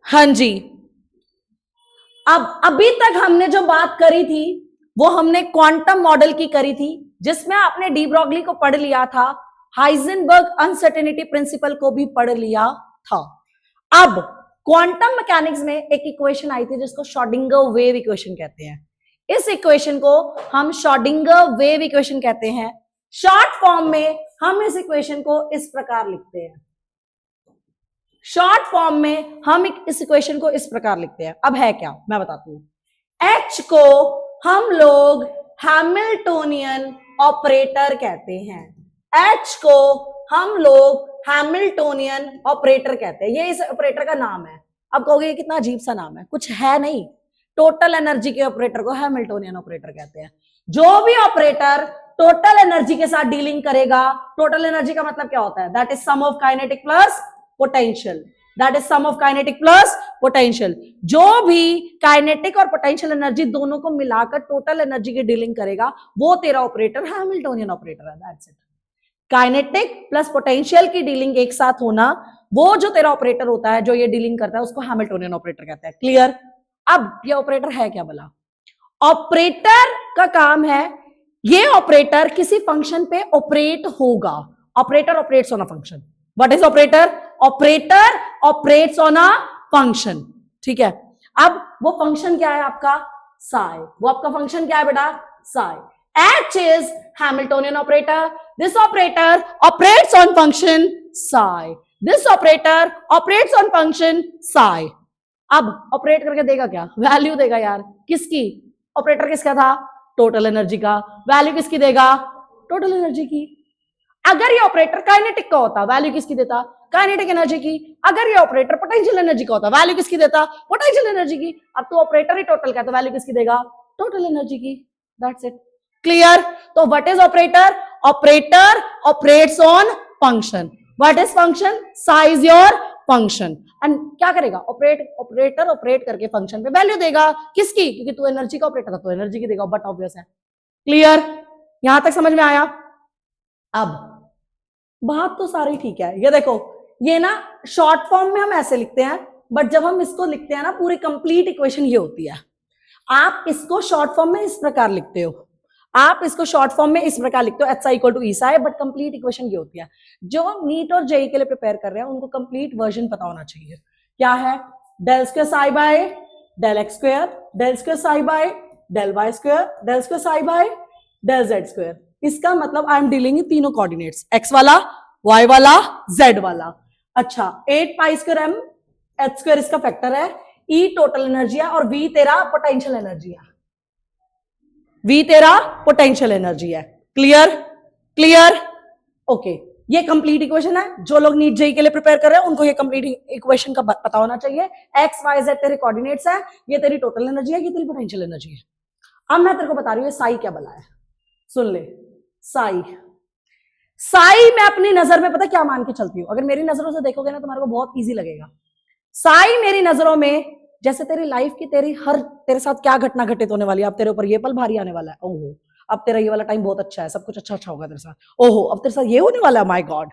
हाँ जी। अब अभी तक हमने जो बात करी थी वो हमने क्वांटम मॉडल की करी थी, जिसमें आपने डी ब्रॉगली को पढ़ लिया था, हाइजेनबर्ग अनसर्टेनिटी प्रिंसिपल को भी पढ़ लिया था। अब क्वांटम मैकेनिक्स में एक इक्वेशन आई थी जिसको श्रोडिंगर वेव इक्वेशन कहते हैं। इस इक्वेशन को हम श्रोडिंगर वेव इक्वेशन कहते हैं। शॉर्ट फॉर्म में हम इस इक्वेशन को इस प्रकार लिखते हैं। शॉर्ट फॉर्म में हम इस इक्वेशन को इस प्रकार लिखते हैं। अब है क्या, मैं बताती हूं। एच को हम लोग हैमिल्टोनियन ऑपरेटर कहते हैं। एच को हम लोग हैमिल्टोनियन ऑपरेटर कहते हैं। ये इस ऑपरेटर का नाम है। अब कहोगे ये कितना अजीब सा नाम है, कुछ है नहीं। टोटल एनर्जी के ऑपरेटर को हैमिल्टोनियन ऑपरेटर कहते हैं। जो भी ऑपरेटर टोटल एनर्जी के साथ डीलिंग करेगा, टोटल एनर्जी का मतलब क्या होता है, that is sum of kinetic plus potential. That is sum of kinetic plus potential. जो भी काइनेटिक और पोटेंशियल एनर्जी दोनों को मिलाकर टोटल एनर्जी की डीलिंग करेगा, वो तेरा ऑपरेटर हैमिल्टोनियन ऑपरेटर है। That's it. Kinetic plus potential की डीलिंग एक साथ होना, वो जो तेरा ऑपरेटर होता है, जो ये डीलिंग करता है, उसको हैमिल्टोनियन ऑपरेटर कहते हैं। क्लियर। अब ये ऑपरेटर है क्या भला? ऑपरेटर का काम है, ये ऑपरेटर किसी फंक्शन पे ऑपरेट होगा। Operator operates on a function. What is operator? Operator operates on a function. ठीक है। अब वो फंक्शन क्या है आपका? साई। वो आपका फंक्शन क्या है बेटा? Sai. H is Hamiltonian operator. This operator operates on function psi. This operator operates on function psi. अब ऑपरेट करके देगा क्या? वैल्यू देगा यार। किसकी? ऑपरेटर किसका था? टोटल एनर्जी का। वैल्यू किसकी देगा? टोटल एनर्जी की। अगर ये ऑपरेटर काइनेटिक का होता, वैल्यू किसकी देता? काइनेटिक एनर्जी की। अगर ये ऑपरेटर पोटेंशियल एनर्जी का होता, वैल्यू किसकी देता? पोटेंशियल एनर्जी की। अब तो ऑपरेटर ही टोटल का, तो वैल्यू किसकी देगा? टोटल एनर्जी की। That's it. क्लियर। तो what is operator? Operator operates on function. What is function? Sai is your function. And क्या करेगा? ऑपरेटर ऑपरेट करके फंक्शन पे वैल्यू देगा। किसकी? क्योंकि तू एनर्जी का ऑपरेटर था, तो एनर्जी की देगा। बट ऑब्वियस है। क्लियर। यहां तक समझ में आया? अब बात तो सारी ठीक है। ये देखो, ये ना शॉर्ट फॉर्म में हम ऐसे लिखते हैं, बट जब हम इसको लिखते हैं ना, पूरी कंप्लीट इक्वेशन ये होती है। आप इसको शॉर्ट फॉर्म में इस प्रकार लिखते हो, आप इसको शॉर्ट फॉर्म में इस प्रकार लिखते हो, H psi equal to E psi, but complete equation ये होती है। जो नीट और जेई के लिए प्रिपेयर कर रहे हैं, उनको कंप्लीट वर्जन पता होना चाहिए। क्या है? Del square psi by del X square, del square psi by del Y square, del square psi by del Z square. इसका मतलब आई एम डीलिंग इन तीनों कोऑर्डिनेट्स, एक्स वाला, वाई वाला, जेड वाला। अच्छा, 8 pi square M H square इसका factor है, E total energy है, और वी तेरा पोटेंशियल एनर्जी है। वी तेरा पोटेंशियल एनर्जी है। क्लियर। क्लियर। ओके। ये कंप्लीट इक्वेशन है। जो लोग नीट जेई के लिए प्रिपेयर कर रहे हैं, उनको ये कंप्लीट इक्वेशन का पता होना चाहिए। एक्स वाई जेड तेरे कोऑर्डिनेट्स है, ये तेरी टोटल एनर्जी है, ये तेरी पोटेंशियल एनर्जी है। अब मैं तेरे को बता रही हूँ साई क्या बला है। सुन ले। साई, साई मैं अपनी नजर में पता क्या मान के चलती हूँ। अगर मेरी नजरों से देखोगे ना, तुम्हारे को बहुत इजी लगेगा। साई मेरी नजरों में जैसे तेरी लाइफ की तेरे साथ क्या घटना घटित होने वाली है। अब तेरे ऊपर ये पल भारी आने वाला है, ओहो अब तेरा ये वाला टाइम बहुत अच्छा है, सब कुछ अच्छा अच्छा होगा तेरे साथ, ओहो अब तेरे साथ ये होने वाला है, माय गॉड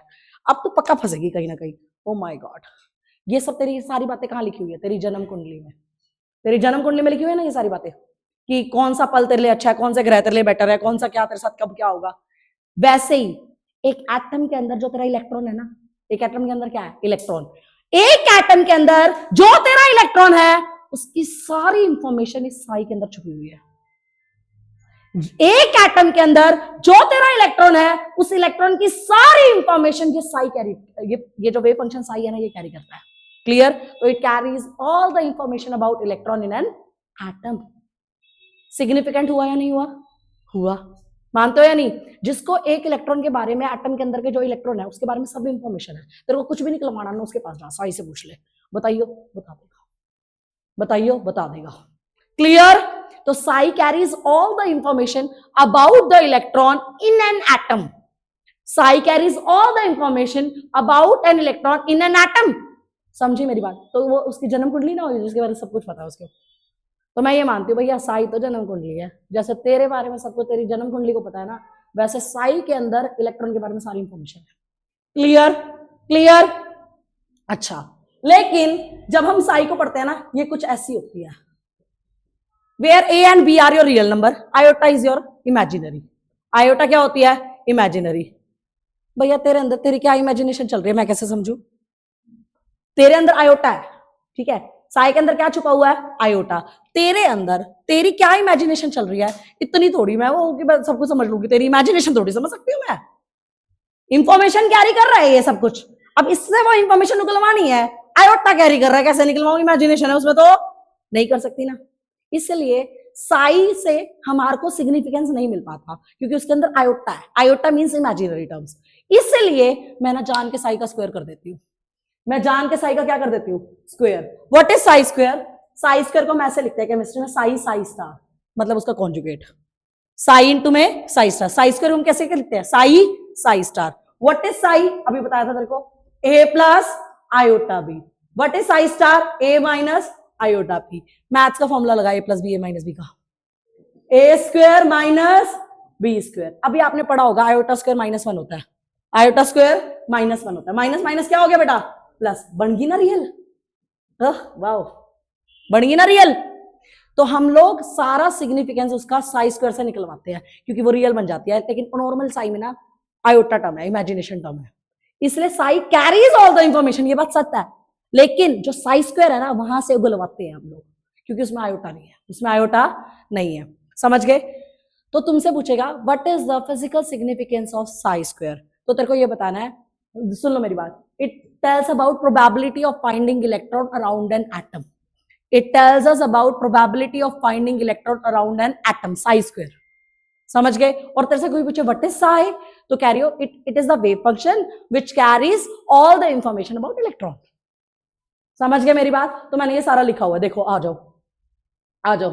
अब तो पक्का फंसेगी कहीं ना कहीं, ओ माय गॉड। ये सब तेरी सारी बातें कहाँ लिखी हुई है? तेरी जन्म कुंडली में। तेरी जन्म कुंडली में लिखी हुई है ना ये सारी बातें, कि कौन सा पल तेरे लिए अच्छा है, कौन सा ग्रह तेरे लिए बेटर है, कौन सा क्या तेरे साथ कब क्या होगा। वैसे ही एक एटम के अंदर जो तेरा इलेक्ट्रॉन है ना, एक एटम के अंदर क्या है? इलेक्ट्रॉन। एक एटम के अंदर जो तेरा इलेक्ट्रॉन है, उसकी सारी इंफॉर्मेशन इस साई के अंदर छुपी हुई है। एक एटम के अंदर जो तेरा इलेक्ट्रॉन है, उस इलेक्ट्रॉन की सारी इंफॉर्मेशन ये साई कैरी, ये जो वेव फंक्शन साई है ना, ये कैरी करता है। क्लियर। तो it carries all the information about electron in an atom. Significant हुआ या नहीं हुआ? हुआ। मानते हो या नहीं? जिसको एक इलेक्ट्रॉन के बारे में, एटम के अंदर के जो इलेक्ट्रॉन है उसके बारे में सब इंफॉर्मेशन है, तेरे को कुछ भी निकलवाना ना, उसके पास जा, साई से पूछ ले, बताइयो बता देगा, बताइयो बता देगा। क्लियर। तो Sai carries all the information about the electron in an atom. Sai carries all the information about an electron in an atom. समझी मेरी बात? तो वो उसकी जन्म कुंडली ना होगी जिसके बारे में सब कुछ पता है उसको। तो मैं ये मानती हूँ भैया साई तो जन्म कुंडली है। जैसे तेरे बारे में सबको तेरी जन्म कुंडली को पता है ना, वैसे साई के अंदर इलेक्ट्रॉन के बारे में सारी इंफॉर्मेशन है। क्लियर। क्लियर। अच्छा, लेकिन जब हम साई को पढ़ते हैं ना, ये कुछ ऐसी होती है, where A and B are your real number, iota is your imaginary. Iota क्या होती है? इमेजिनरी। भैया तेरे अंदर तेरी क्या इमेजिनेशन चल रही है, मैं कैसे समझू? तेरे अंदर आयोटा है, ठीक है, साई के अंदर क्या छुपा हुआ है? आयोटा। तेरे अंदर तेरी क्या इमेजिनेशन चल रही है? इतनी थोड़ी मैं वो कि मैं सब कुछ समझ लूंगी, तेरी इमेजिनेशन थोड़ी समझ सकती हूँ मैं। इंफॉर्मेशन कैरी कर रहा है ये सब कुछ, अब इससे वो इंफॉर्मेशन निकलवानी है, आयोटा कैरी कर रहा है, कैसे निकलवाऊं? इमेजिनेशन है उसमें, तो नहीं कर सकती ना। इसलिए साई से हमारे को सिग्निफिकेंस नहीं मिल पाता क्योंकि उसके अंदर आयोटा है। आयोटा मींस इमेजिनरी टर्म्स, इसलिए मैं ना जान के साई का स्क्वायर कर देती हूँ। मैं जान के साई का क्या कर देती हूँ? Square. What is Sai square? Sai square को मैं ऐसे लिखते हैं केमिस्ट्री में, साई साई स्टार, मतलब उसका कॉन्जुगेट। साई इंटू में साई स्टार, साई स्क्वायर हम कैसे लिखते हैं? Psi psi star. What is psi? अभी बताया था तेरे को, A plus iota B. What is psi star? A minus iota P. Maths का फॉर्मूला लगा, A plus B A minus B का, A square minus B square. अभी आपने पढ़ा होगा आयोटा स्क्वायर -1 होता है, आयोटा स्क्वायर -1 होता है। माइनस माइनस क्या हो गया बेटा? प्लस। बन गई ना रियल? वाह, बन गई ना रियल? तो हम लोग सारा सिग्निफिकेंस उसका साई स्क्वायर से निकलवाते हैं क्योंकि वो रियल बन जाती है। लेकिन नॉर्मल साई में ना आयोटा टर्म है, इमेजिनेशन टर्म है, इसलिए Sai carries all the information, ये बात सच है। लेकिन जो साई स्क्वायर है ना, वहां से उगलवाते हैं हम लोग क्योंकि उसमें आयोटा नहीं है, उसमें आयोटा नहीं है। समझ गए? तो तुमसे पूछेगा what is the physical significance of Sai square, तो तेरे को ये बताना है, सुन लो मेरी बात। It tells about probability of finding electron around an atom. It tells us about probability of finding electron around an atom, Sai square. समझ गए? और तेरे से कोई पूछे व्हाट इज साई, तो Cairo it is the wave function which carries all the information about electron. समझ गए मेरी बात? तो मैंने ये सारा लिखा हुआ है, देखो आ जाओ आ जाओ।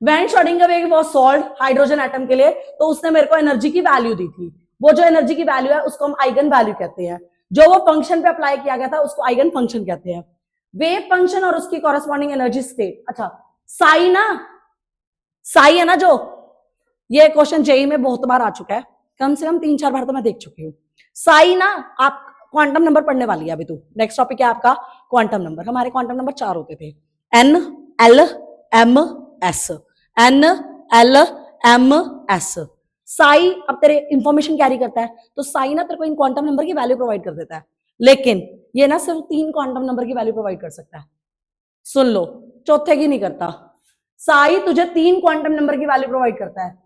When Schrodinger wave was solved hydrogen atom के लिए, तो उसने मेरे को एनर्जी की वैल्यू दी थी। वो जो एनर्जी की वैल्यू है उसको हम आइगन वैल्यू कहते हैं। जो वो फंक्शन पे अप्लाई किया गया था उसको आइगन फंक्शन कहते हैं। वेव फंक्शन और उसकी कॉरेस्पॉन्डिंग एनर्जी स्टेट। अच्छा, साई ना, साई है ना, जो ये क्वेश्चन जेई में बहुत बार आ चुका है, कम से कम 3-4 बार तो मैं देख चुकी हूँ। साई ना, आप क्वांटम नंबर पढ़ने वाली है अभी तू, नेक्स्ट टॉपिक है आपका क्वांटम नंबर। हमारे क्वांटम नंबर 4 होते थे, N L M S, N L M S. Psi अब तेरे इंफॉर्मेशन कैरी करता है, तो साई ना तेरे को इन क्वांटम नंबर की वैल्यू प्रोवाइड कर देता है, लेकिन ये ना सिर्फ 3 क्वांटम नंबर की वैल्यू प्रोवाइड कर सकता है। सुन लो, चौथे की नहीं करता। साई तुझे 3 क्वांटम नंबर की वैल्यू प्रोवाइड करता है।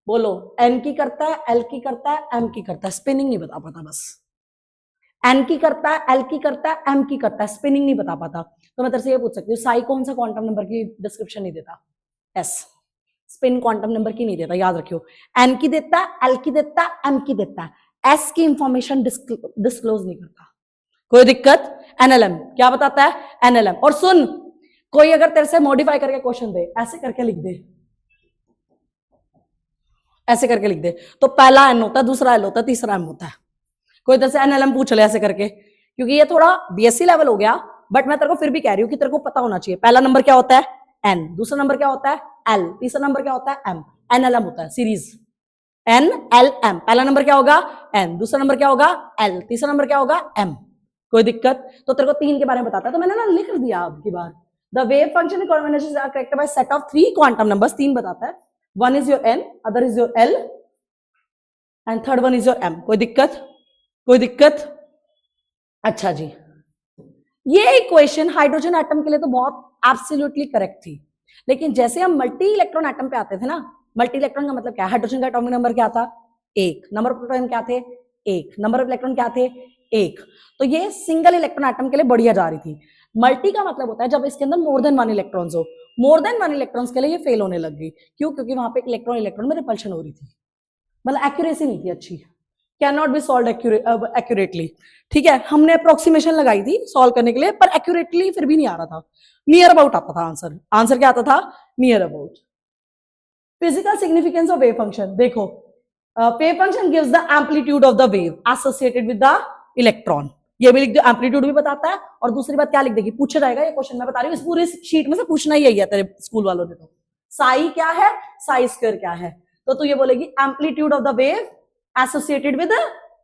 बोलो, एन की करता है, एल की करता है, एम की करता है, स्पिनिंग नहीं बता पाता बस। एन की करता है, एल की करता है, एम की करता है, स्पिनिंग नहीं बता पाता। तो मैं तेरे से ये पूछ सकती हूँ, साई कौन सा क्वांटम नंबर की डिस्क्रिप्शन नहीं देता? एस। स्पिन क्वांटम नंबर की नहीं देता, याद रखियो। एन की देता है, एल की देता है, एम की देता है, एस की इंफॉर्मेशन डिस्क्लोज नहीं करता। कोई दिक्कत? एनएलएम क्या बताता है? एनएलएम। और सुन, कोई अगर तेरे से मॉडिफाई करके क्वेश्चन दे, ऐसे करके लिख दे, ऐसे करके लिख दे, तो पहला एन होता है, दूसरा एल होता है, तीसरा एम होता है। कोई तरह से एनएलएम पूछ ले ऐसे करके, क्योंकि ये थोड़ा बीएससी लेवल हो गया, बट मैं तेरे को फिर भी कह रही हूँ कि तेरे को पता होना चाहिए। पहला नंबर क्या होता है? एन। दूसरा नंबर क्या होता है? एल। तीसरा नंबर क्या होता है? एम। एनएलएम होता है सीरीज, एन एल एम। पहला नंबर क्या होगा? एन। दूसरा नंबर क्या होगा? एल। तीसरा नंबर क्या होगा? एम। कोई दिक्कत? तो तेरे को 3 के बारे में बताता है, तो मैंने ना लिख दिया आपकी बार। The wave function combination are corrected by set of 3 quantum numbers. 3 बताता है, one is your N, other is your L, and third one is your M. कोई दिक्कत? कोई दिक्कत? अच्छा जी, ये इक्वेशन हाइड्रोजन एटम के लिए तो बहुत एब्सोल्युटली करेक्ट थी, लेकिन जैसे हम मल्टी इलेक्ट्रॉन एटम पे आते थे ना, मल्टी इलेक्ट्रॉन का मतलब क्या है? हाइड्रोजन का एटॉमिक नंबर क्या था? 1। नंबर ऑफ प्रोटॉन क्या थे? 1। नंबर ऑफ इलेक्ट्रॉन क्या थे? 1। तो ये सिंगल इलेक्ट्रॉन एटम के लिए बढ़िया जा रही थी। मल्टी का मतलब होता है जब इसके अंदर मोर देन 1 इलेक्ट्रॉन्स हो। मोर देन 1 इलेक्ट्रॉन्स के लिए ये फेल होने लग गई। क्यों? क्योंकि वहां पे इलेक्ट्रॉन इलेक्ट्रॉन में रिपल्शन हो रही थी, मतलब एक्यूरेसी नहीं थी अच्छी, can not be solve accurately. ठीक है, हमने अप्रोक्सीमेशन लगाई थी सॉल्व करने के लिए, पर एक्यूरेटली फिर भी नहीं आ रहा था, नियर अबाउट आता था आंसर। आंसर क्या आता था? Near about. Physical significance of wave function देखो, wave function gives the amplitude of the wave associated with the electron. ये भी लिख दो, एम्पलीट्यूड भी बताता है, और दूसरी बात क्या लिख देगी? पूछा जाएगा ये क्वेश्चन, मैं बता रही हूँ, इस पूरी शीट में से पूछना ही है तेरे स्कूल वालों ने। तो साई क्या है, साई स्क्वायर क्या है, तो तू ये बोलेगी amplitude of the wave associated with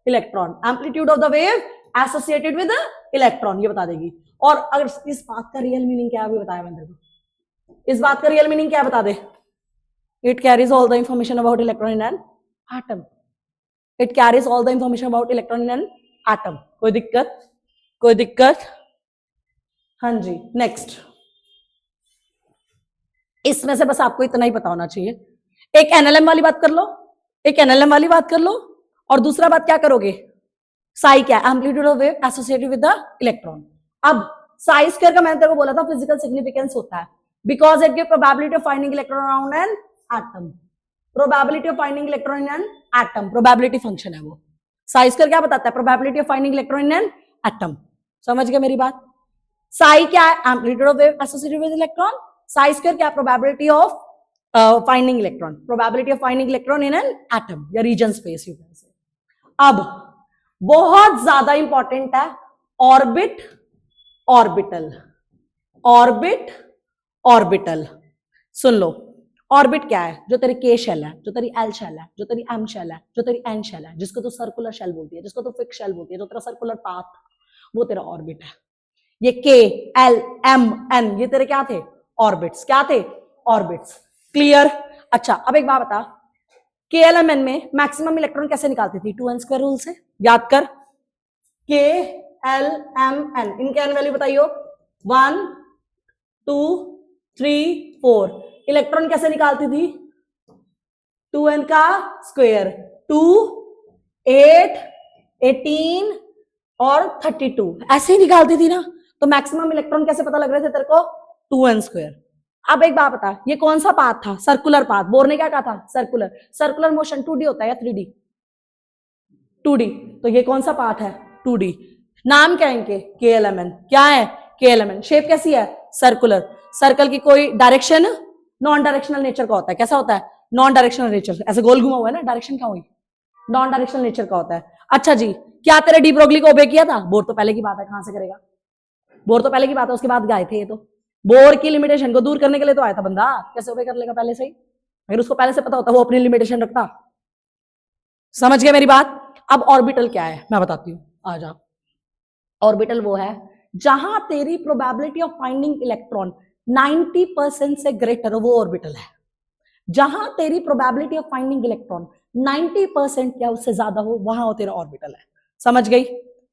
electron, amplitude of the wave associated with electron, ये बता देगी। और अगर इस बात का रियल मीनिंग क्या है अभी बताया मैंने को, इस बात का रियल मीनिंग क्या बता दे। It carries all the information about electron in an atom, it carries all the information about electron in an atom. कोई दिक्कत, कोई दिक्कत? हाँ जी, नेक्स्ट। इसमें से बस आपको इतना ही पता होना चाहिए। एक एनएलएम वाली बात कर लो, एक एनएलएम वाली बात कर लो, और दूसरा बात क्या करोगे, साई क्या, amplitude of wave associated with the electron. अब साई स्क्वायर का मैंने तेरे को बोला था फिजिकल सिग्निफिकेंस होता है, because it give probability of finding electron around an atom, probability of finding electron in an atom, probability function है वो। साई स्क्वायर क्या बताता है, probability of finding electron in an atom. समझ गए मेरी बात? साई क्या है, amplitude of wave associated with electron, psi square क्या, probability of finding electron, probability of finding electron in an atom या रीजन स्पेस यू कैन से। अब बहुत ज्यादा इंपॉर्टेंट है ऑर्बिट ऑर्बिटल, ऑर्बिट ऑर्बिटल। सुन लो, ऑर्बिट क्या है, जो तेरी के शेल है, जो तेरी एल शेल है, जो तेरी एम शेल है, जो तेरी एन शेल है, जिसको तो सर्कुलर शेल बोलती है, जिसको तो फिक्स शेल बोलती है, जो तेरा सर्कुलर पाथ, वो तेरा ऑर्बिट है। ये के एल एम एन ये तेरे क्या थे, ऑर्बिट्स। क्या थे, ऑर्बिट्स। क्लियर? अच्छा, अब एक बात बता, के एल एम एन में मैक्सिमम इलेक्ट्रॉन कैसे निकालती थी, 2n² रूल से। याद कर, के एल एम एन, इनके एन वैल्यू बताइयो, 1 2 3 4। इलेक्ट्रॉन कैसे निकालती थी, 2n का स्क्वायर, 2 8 18 और 32, ऐसे ही निकालती थी ना। तो मैक्सिमम इलेक्ट्रॉन कैसे पता लग रहे थे तेरे को, 2n²। अब एक बात बता, ये कौन सा पाथ था, सर्कुलर पाथ। बोर ने क्या कहा था, सर्कुलर। सर्कुलर मोशन 2D होता है या 3D, 2D। तो ये कौन सा पाथ है, 2D। नाम क्या है इनके, KLMN। क्या है, KLMN। शेप कैसी है, सर्कुलर। सर्कल की कोई डायरेक्शन, नॉन डायरेक्शनल नेचर का होता है। कैसा होता है, नॉन डायरेक्शनल नेचर। ऐसे गोल घुमा हुआ है ना, डायरेक्शन क्या हुई, नॉन डायरेक्शनल नेचर का होता है। अच्छा जी, क्या तेरे डी ब्रोगली को ओबे किया था, बोर तो पहले की बात है, कहां से करेगा, बोर तो पहले की बात है, उसके बाद गए थे ये तो। बोर की लिमिटेशन को दूर करने के लिए तो आया था बंदा, कैसे ओबे कर लेगा पहले से ही। अगर उसको पहले से पता होता वो अपनी लिमिटेशन रखता। समझ गए मेरी बात? अब ऑर्बिटल क्या है मैं बताती हूँ, आ जा। ऑर्बिटल वो है जहां तेरी प्रोबेबिलिटी ऑफ फाइंडिंग इलेक्ट्रॉन 90% से ग्रेटर हो, वो ऑर्बिटल है। जहां तेरी प्रोबेबिलिटी ऑफ फाइंडिंग इलेक्ट्रॉन 90% या उससे ज्यादा हो, वहां वो तेरा ऑर्बिटल है। समझ गई,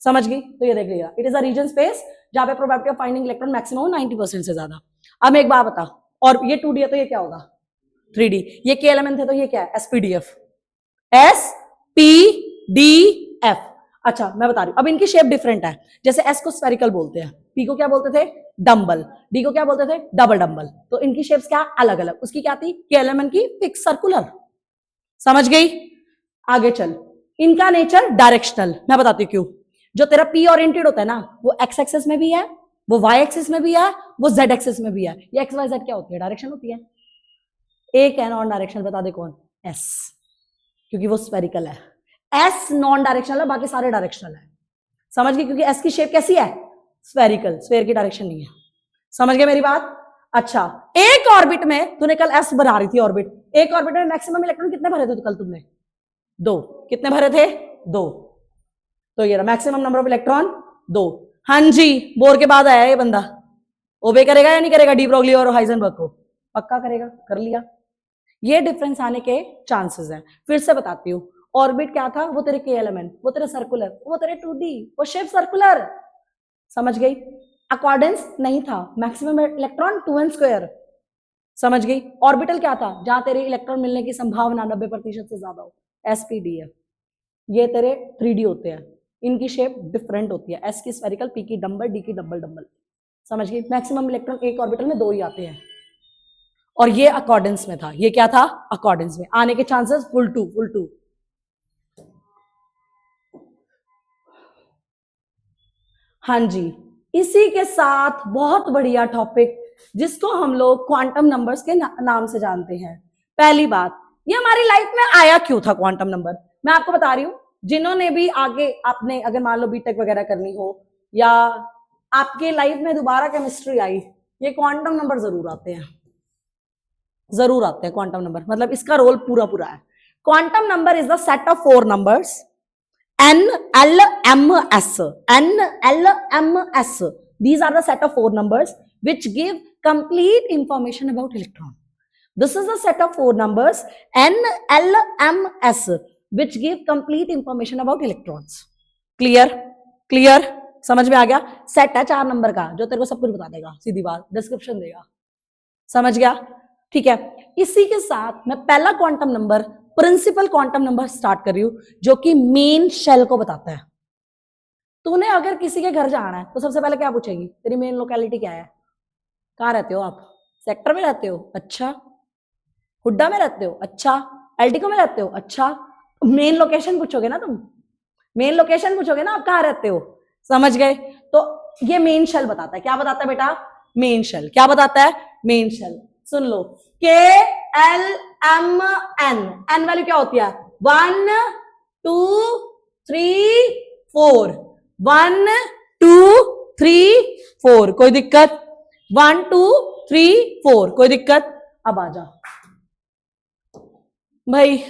समझ गई? तो ये देख लिया, it is a region space जहां पे probability of finding electron maximum हो 90% से ज्यादा। अब एक बात बता, और ये 2D है तो ये क्या होगा, 3D। ये के एलिमेंट है तो ये क्या है, SPDF, SPDF। अच्छा मैं बता रही हूं, अब इनकी शेप डिफरेंट है। जैसे S को स्फेरिकल बोलते हैं, P को क्या बोलते थे, डम्बल, D को क्या बोलते थे, डबल डम्बल। तो इनकी शेप्स क्या अलग अलग। उसकी क्या थी, के एलिमेंट की फिक्स सर्कुलर। समझ गई? आगे चल, इनका नेचर डायरेक्शनल, मैं बताती हूं क्यों। जो तेरा P ओरिएंटेड होता है ना, वो X एक्सिस में भी है, वो Y एक्सिस में भी है, वो Z एक्सिस में भी है। ये XYZ क्या होती है, डायरेक्शन होती है। एक है नॉन डायरेक्शनल, बता दे कौन, S, क्योंकि वो स्फेरिकल है। S नॉन डायरेक्शनल है, बाकी सारे डायरेक्शनल है। समझ गए? क्योंकि S की शेप कैसी है, स्फेरिकल, स्फेयर की डायरेक्शन नहीं है। समझ गए मेरी बात? अच्छा, एक ऑर्बिट में तूने कल S भरा रही थी ऑर्बिट, एक ऑर्बिट में मैक्सिमम इलेक्ट्रॉन कितने भरे थे कल तुमने, 2। कितने भरे थे, 2। तो ये मैक्सिमम नंबर ऑफ इलेक्ट्रॉन 2। हाँ जी, बोर के बाद आया ये बंदा, ओबे करेगा या नहीं करेगा डी ब्रोगली और हाइजेनबर्ग को, पक्का करेगा, कर लिया। ये डिफरेंस आने के चांसेस हैं। फिर से बताती हूँ, ऑर्बिट क्या था, वो तेरे के एलिमेंट, वो तेरे सर्कुलर, वो तेरे 2D, वो शेप सर्कुलर। समझ गई? अकॉर्डेंस नहीं था, मैक्सिमम इलेक्ट्रॉन 2n²। समझ गई? ऑर्बिटल क्या था, जहां तेरे इलेक्ट्रॉन मिलने की संभावना 90% से ज्यादा हो, SPDF। ये तेरे 3D होते हैं, इनकी शेप डिफरेंट होती है, S की स्फेरिकल, P की डम्बल, D की डबल डम्बल। समझ गई? मैक्सिमम इलेक्ट्रॉन एक ऑर्बिटल में 2 ही आते हैं, और ये अकॉर्डेंस में था। ये क्या था, अकॉर्डेंस में आने के चांसेस फुल टू। हाँ जी, इसी के साथ बहुत बढ़िया टॉपिक जिसको हम लोग क्वांटम नंबर्स के नाम से जानते हैं। पहली बात, ये हमारी लाइफ में आया क्यों था क्वांटम नंबर, मैं आपको बता रही हूं। जिन्होंने भी आगे आपने अगर मान लो बीटेक वगैरह करनी हो, या आपके लाइफ में दोबारा केमिस्ट्री आई, ये क्वांटम नंबर जरूर आते हैं, जरूर आते हैं क्वांटम नंबर। मतलब इसका रोल पूरा है। Quantum number is the set of 4 numbers N, L, M, S. N, L, M, S. These are the set of four numbers which give complete information about electron. This is the set of four numbers N, L, M, S which give complete information about electrons. Clear? Clear? समझ में आ गया? Set है 4 number का जो तेरे को सब कुछ बता देगा, सीधी बात, डिस्क्रिप्शन देगा. समझ गया? ठीक है. इसी के साथ मैं पहला quantum number, principal quantum number start कर रही हूं जो कि मेन शेल को बताता है. तूने अगर किसी के घर जाना है तो सबसे पहले क्या पूछेगी? तेरी मेन लोकेलिटी क्या है? कहाँ रहते हो आप? सेक्टर में रहते हो? अच्छा. हुड्डा में रहते हो? अच्छा. एल्टिको में रहते हो? अच्छा. मेन लोकेशन पूछोगे ना तुम, मेन लोकेशन पूछोगे ना, आप कहाँ रहते हो. समझ गए? तो ये मेन शेल बताता है. क्या बताता है बेटा? Main shell. क्या बताता है? Main shell. सुन लो, K L M N. N value क्या होती है? 1 2 3 4. 1 2 3 4. कोई दिक्कत? 1 2 3 4. कोई दिक्कत? अब आ जा भाई.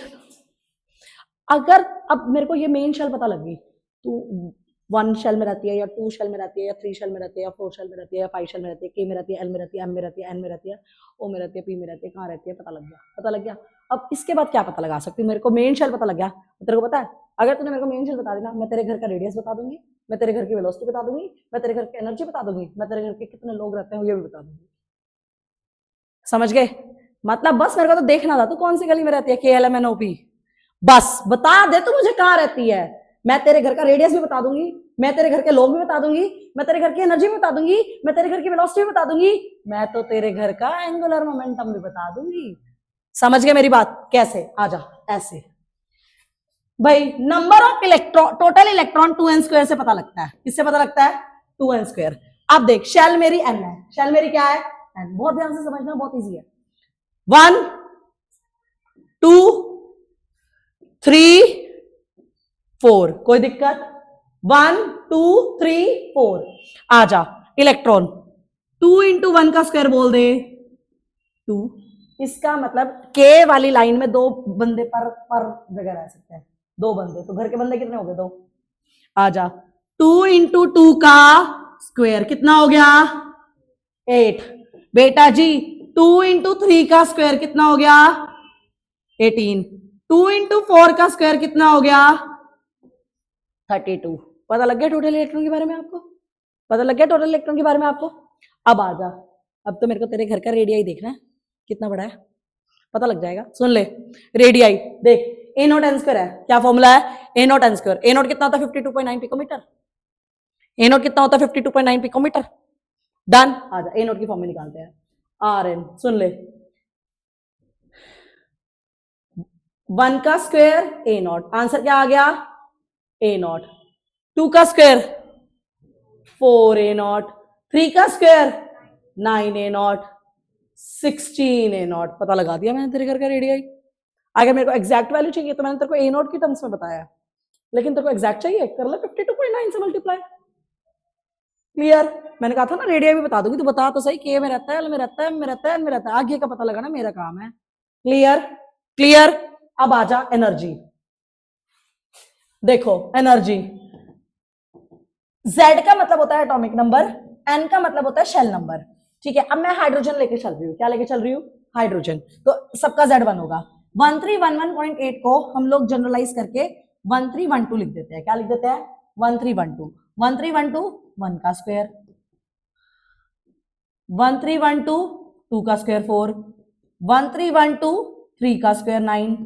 अगर अब मेरे को ये मेन शेल पता लग गई, तू 1 शेल में रहती है या 2 शेल में रहती है या 3 शेल में रहती है या 4 शेल में रहती है या 5 शेल में रहती है, के में रहती है, एल में रहती है, एम में रहती है, एन में रहती है, ओ में रहती है, पी में रहती है, कहाँ रहती है, पता लग गया. पता लग गया. अब इसके बाद क्या पता लगा सकती हूँ? मेरे को मेन शेल पता लग गया. तेरे को पता है, अगर तूने मेरे को मेन शेल बता देना, मैं तेरे घर का रेडियस बता दूंगी, मैं तेरे घर की वेलोसिटी बता दूंगी, मैं तेरे घर की एनर्जी बता दूंगी, मैं तेरे घर के कितने लोग रहते हैं ये भी बता दूंगी. समझ गए? मतलब बस मेरे को तो देखना था तू कौन सी गली में रहती है, K L M N O P. बस बता दे तू मुझे कहाँ रहती है. मैं तेरे घर का रेडियस भी बता दूंगी, मैं तेरे घर के लोग भी बता दूंगी, मैं तेरे घर की एनर्जी भी बता दूंगी, मैं तेरे घर की वेलोसिटी भी बता दूंगी, मैं तो तेरे घर का एंगुलर मोमेंटम भी बता दूंगी. समझ गए मेरी बात? कैसे? आजा ऐसे. भाई number of electron, total electron 2n² से पता लगता है. किससे पता लगता है? 2n². अब देख, शेल मेरी n है. शेल मेरी क्या है? n. बहुत ध्यान से समझना, बहुत इजी है. 1 2 3 4. कोई दिक्कत? 1 2 3 4. आ जा. इलेक्ट्रॉन 2 इंटू 1 का स्क्वायर बोल दे 2. इसका मतलब के वाली लाइन में 2 बंदे पर जगह रह सकते हैं. 2 बंदे. तो घर के बंदे कितने हो गए? 2. आ जा. 2 इंटू 2 का स्क्वायर कितना हो गया? 8. बेटा जी 2 इंटू 3 का स्क्वायर कितना हो गया? 18. 2 इंटू 4 का स्क्वायर कितना हो गया? 32. पता लग गया टोटल इलेक्ट्रॉन के बारे में आपको? पता लग गया टोटल इलेक्ट्रॉन के बारे में आपको? अब आ जा. अब तो मेरे को तेरे घर का रेडियाई देखना है कितना बड़ा है, पता लग जाएगा. सुन ले, रेडियाई देख, ए नॉट एन स्क्वायर है. क्या फॉर्मूला है? A naught N square. A naught कितना होता है? 52.9 पिकोमीटर. ए नॉट कितना होता है? 52.9 पिकोमीटर. डन. आ जा, ए नॉट की फॉर्मूला निकालते हैं. Are N. सुन ले, 1 का स्क्वायर ए नॉट. आंसर क्या आ गया? ए नॉट. 2 का स्क्वायर 4 ए नॉट. 3 का square 9 A not. 16 A not. पता लगा दिया मैंने तेरे घर का रेडियाई. अगर मेरे को एग्जैक्ट वैल्यू चाहिए तो मैंने तेरे को ए नॉट की टर्म्स में बताया, लेकिन तेरे को एग्जैक्ट चाहिए, कर ले 52.9 से मल्टीप्लाई. क्लियर? मैंने कहा था ना रेडियाई भी बता दूंगी. तो बता तो सही, के में रहता है, एल में रहता है, एम में रहता है, एन में रहता है. आगे का पता लगाना मेरा काम है. क्लियर? क्लियर? अब आ जा एनर्जी. देखो एनर्जी, Z का मतलब होता है एटॉमिक नंबर, N का मतलब होता है शेल नंबर. ठीक है. अब मैं हाइड्रोजन लेके चल रही हूँ. क्या लेके चल रही हूँ? हाइड्रोजन. तो सबका Z1 होगा. 1311.8 को हम लोग जनरलाइज करके 1312 लिख देते हैं. क्या लिख देते हैं? 1312. 1312 1 का स्क्वायर, 1312 2 का स्क्वायर 4, 1312 3 का स्क्वायर 9,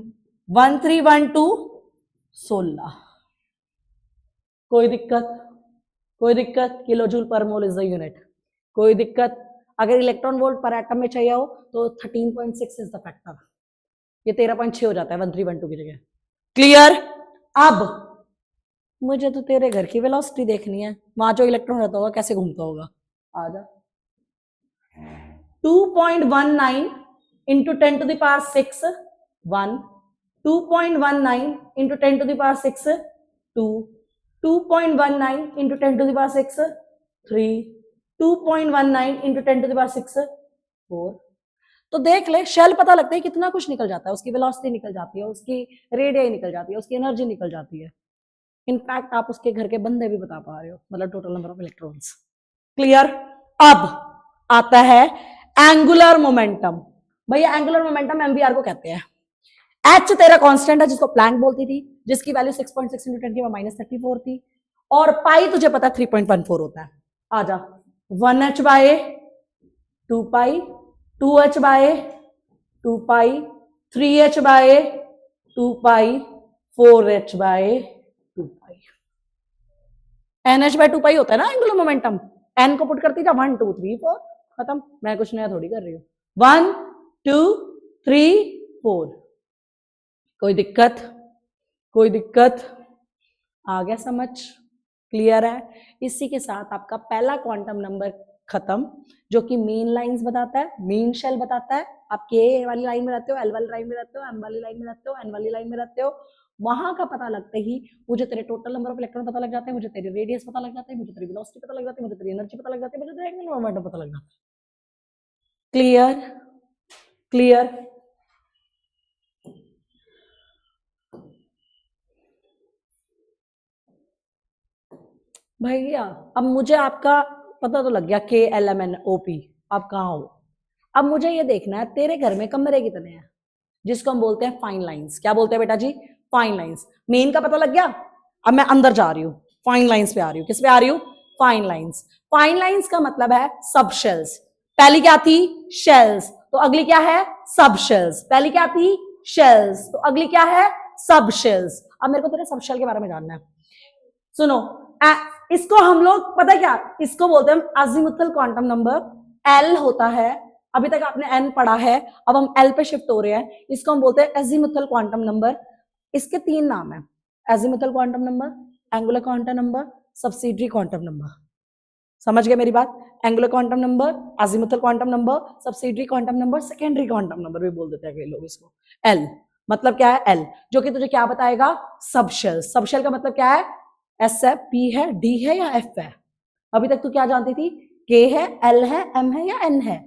1312 16. कोई दिक्कत? कोई दिक्कत? किलो जूल पर मोल इज द यूनिट. कोई दिक्कत? अगर इलेक्ट्रॉन वोल्ट पर एटम में चाहिए हो तो 13.6 इज द फैक्टर. ये 13.6 हो जाता है 1312 की जगह. क्लियर? अब मुझे तो तेरे घर की वेलोसिटी देखनी है, वहां जो इलेक्ट्रॉन रहता होगा कैसे घूमता होगा. आ जा. 2.19 into 10 to the power 6 1, 2.19 into 10 to the power 6 2, 2.19 into 10 to the power 6 3, 2.19 into 10 to the power 6 4. तो देख ले, शेल पता लगता है कितना कुछ निकल जाता है. उसकी वेलोसिटी निकल जाती है, उसकी रेडियाई निकल जाती है, उसकी एनर्जी निकल जाती है. इनफैक्ट आप उसके घर के बंदे भी बता पा रहे हो, मतलब total number of electrons. Clear? अब आता है एंगुलर मोमेंटम। भैया एंगुलर मोमेंटम एमवीआर को कहते हैं। एच तेरा कांस्टेंट है जिसको प्लैंक बोलती थी, जिसकी वैल्यू 6.6 × 10⁻³ थी, और पाई तुझे पता 3.14 होता है। आ जा 1h/2 पाई, 2h/2 पाई, 3h/2 पाई, 4h/2 पाई। NH/2 पाई होता है ना एंगुलर मोमेंटम। एन को पुट करती जा 1 2 3 4, खत्म। मैं कुछ नया थोड़ी कर रही हूं। 1 2 3 4। कोई दिक्कत? कोई दिक्कत? आ गया समझ? क्लियर है? इसी के साथ आपका पहला क्वांटम नंबर खत्म, जो कि मेन लाइंस बताता है, मेन शेल बताता है। आप के वाली लाइन में रहते हो, एल वाली लाइन में रहते हो, एम वाली लाइन में रहते हो, एन वाली लाइन में रहते हो। वहां का पता लगते ही मुझे तेरे टोटल नंबर ऑफ इलेक्ट्रॉन पता लग जाते हैं, मुझे तेरी रेडियस पता लग जाता है, मुझे तेरी वेलोसिटी पता लग जाती है, मुझे तेरी एनर्जी पता लग जाती है, मुझे तेरा एंगुलर मोमेंटम पता लग जाता है। क्लियर? क्लियर? भैया अब मुझे आपका पता तो लग गया, KLMNOP आप कहाँ हो। अब मुझे ये देखना है तेरे घर में कमरे कितने हैं, जिसको हम बोलते हैं फाइन लाइंस। क्या बोलते हैं बेटा जी? Fine lines. मेन का पता लग गया। अब मैं अंदर जा रही हूँ, फाइन लाइंस पे आ रही हूँ। किस पे आ रही हूँ? Fine lines. फाइन लाइंस का मतलब है सब शेल्स। पहली क्या थी? शेल्स। तो अगली क्या है? सब शेल्स। पहली क्या थी? शेल्स। तो अगली क्या है? सब शेल्स। अब मेरे को तेरे सब शेल के बारे में जानना है। सुनो, इसको हम लोग पता क्या, इसको बोलते हैं अजीमुथल क्वांटम नंबर। एल होता है, अभी तक आपने एन पढ़ा है, अब हम एल पे शिफ्ट हो रहे हैं। इसको हम बोलते हैं अजीमुथल क्वांटम नंबर। इसके 3 नाम है, azimuthal quantum number, angular quantum number, subsidiary quantum number. समझ गए मेरी बात? Angular quantum number, azimuthal quantum number, subsidiary quantum number, secondary quantum number भी बोल देते हैं कई लोग इसको। एल मतलब क्या है? एल, जो कि तुझे क्या बताएगा? सब शेल। सब शेल का मतलब क्या है? एस है, पी है, डी है या एफ है। अभी तक तू क्या जानती थी? के है, एल है, एम है या एन है।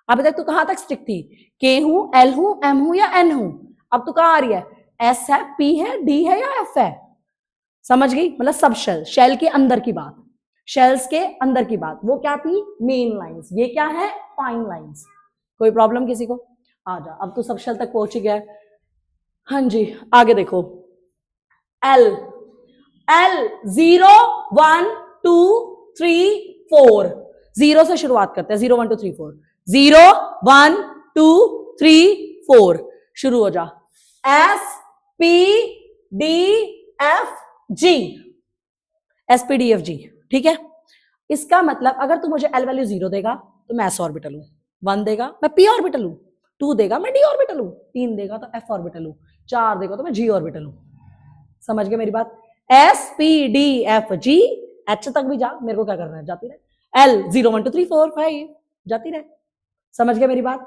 अभी तक तू कहां तक स्टिक थी? के हूं, एल हूं, एम हूं या एन हूं। अब तू कहां आ रही है? एस है, पी है, डी है या एफ है। समझ गई? मतलब सब शेल, शेल के अंदर की बात, शेल्स के अंदर की बात। वो क्या थी? Main lines. ये क्या है? Fine lines. कोई प्रॉब्लम किसी को? आ जा, अब तू सब शेल तक पहुंच गया। हाँ जी, आगे देखो। L, L 0 1 2 3 4। 0 से शुरुआत करते हैं। 0 1 2 3 4। 0 1 2 3 4 शुरू हो जा। एस पी डी एफ जी, एस पी डी एफ जी। ठीक है, इसका मतलब अगर तू मुझे एल वैल्यू 0 देगा तो मैं एस ऑर्बिटल हूं, 1 देगा मैं पी ऑर्बिटल हूं, 2 देगा मैं डी ऑर्बिटल हूं, 3 देगा तो एफ ऑर्बिटल हूं, 4 देगा तो मैं जी ऑर्बिटल हूं। समझ गए मेरी बात? S P D F G, H तक भी जा, मेरे को क्या करना है, जाती रहे। एल 0 1 2 3 4 5 जाती रहे। समझ गए मेरी बात?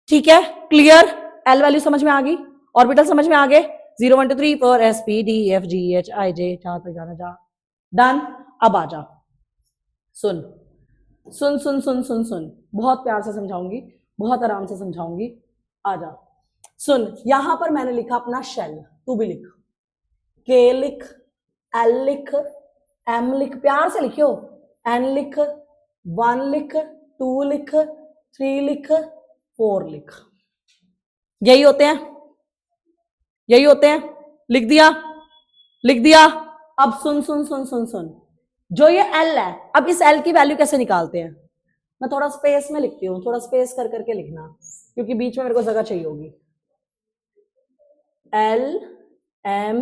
ठीक है, क्लियर? एल वैल्यू समझ में आ गई, ऑर्बिटल समझ में आ गए। 0 1 2 3 4 S P D F G H I J, जहां तक जाना जा। डन। अब आ जा, सुन सुन सुन सुन सुन सुन, बहुत प्यार से समझाऊंगी, बहुत आराम से समझाऊंगी। आ जा, सुन। यहां पर मैंने लिखा अपना शेल, तू भी लिख। के लिख, एल लिख, एम लिख, प्यार से लिखियो। एन लिख, 1 लिख, 2 लिख, 3 लिख, 4 लिख। यही होते हैं, यही होते हैं। लिख दिया, लिख दिया। अब सुन सुन सुन सुन सुन, जो ये एल है, अब इस एल की वैल्यू कैसे निकालते हैं? मैं थोड़ा स्पेस में लिखती हूँ, थोड़ा स्पेस कर करके लिखना, क्योंकि बीच में मेरे को जगह चाहिए होगी। L M